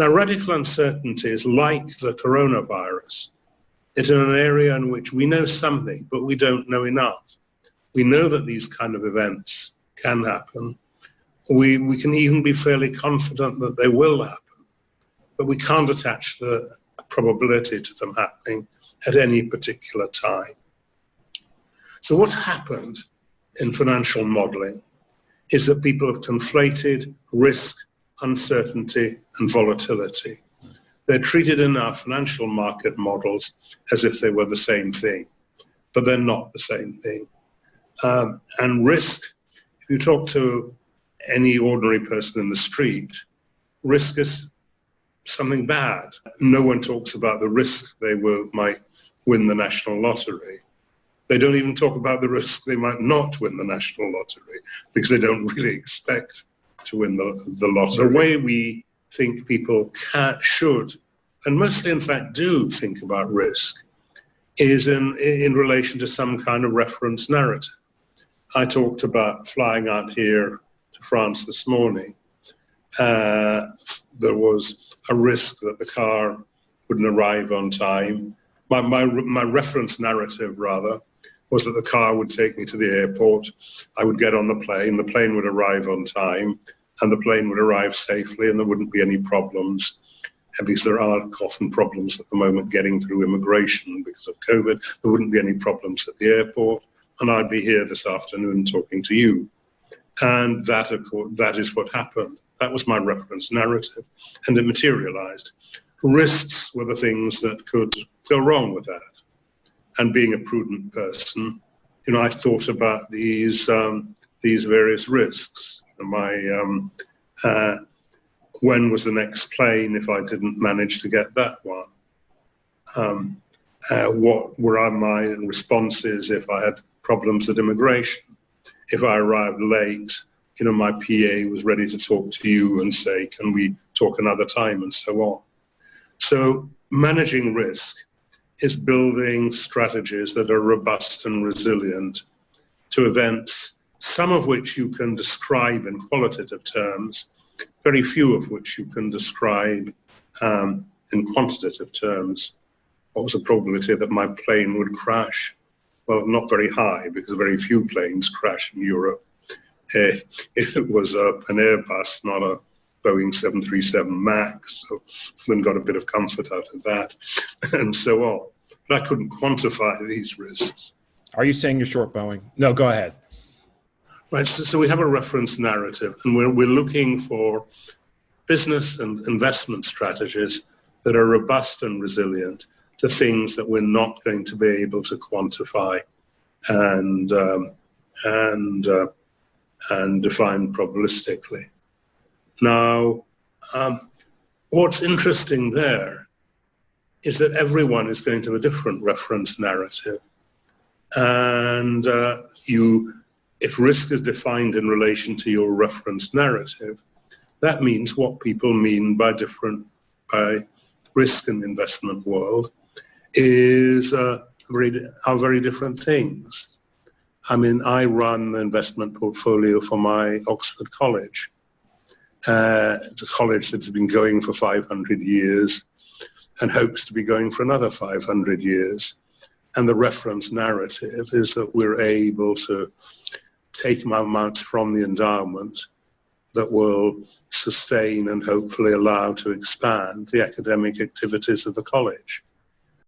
Now, radical uncertainty is like the coronavirus. It's in an area in which we know something, but we don't know enough. We know that these kind of events can happen. We can even be fairly confident that they will happen, but we can't attach the probability to them happening at any particular time. So what's happened in financial modeling is that people have conflated risk, uncertainty, and volatility. They're treated in our financial market models as if they were the same thing, but they're not the same thing. And risk, if you talk to any ordinary person in the street, risk is something bad. No one talks about the risk they might win the national lottery. They don't even talk about the risk they might not win the national lottery because they don't really expect to win the lottery. The way we think people should, and mostly in fact do think about risk, is in relation to some kind of reference narrative. I talked about flying out here to France this morning. There was a risk that the car wouldn't arrive on time. My reference narrative, rather, was that the car would take me to the airport, I would get on the plane would arrive on time, and the plane would arrive safely, and there wouldn't be any problems. And because there are often problems at the moment getting through immigration because of COVID, there wouldn't be any problems at the airport, and I'd be here this afternoon talking to you. And that, of course, that is what happened. That was my reference narrative, and it materialized. Risks were the things that could go wrong with that. And being a prudent person, I thought about these various risks. When was the next plane if I didn't manage to get that one? What were my responses if I had problems at immigration? If I arrived late, my PA was ready to talk to you and say, can we talk another time, and so on. So managing risk is building strategies that are robust and resilient to events, some of which you can describe in qualitative terms, very few of which you can describe in quantitative terms. What was the probability that my plane would crash? Well, not very high, because very few planes crash in Europe. It was an Airbus, not a Boeing 737 MAX, so then got a bit of comfort out of that, and so on. But I couldn't quantify these risks. Are you saying you're short Boeing? No, go ahead. Right, so we have a reference narrative, and we're looking for business and investment strategies that are robust and resilient to things that we're not going to be able to quantify and define probabilistically. Now, what's interesting there is that everyone is going to a different reference narrative. And if risk is defined in relation to your reference narrative, that means what people mean by risk in the investment world are very different things. I mean, I run the investment portfolio for my Oxford College. It's a college that's been going for 500 years and hopes to be going for another 500 years. And the reference narrative is that we're able to take amounts from the endowment that will sustain and hopefully allow to expand the academic activities of the college.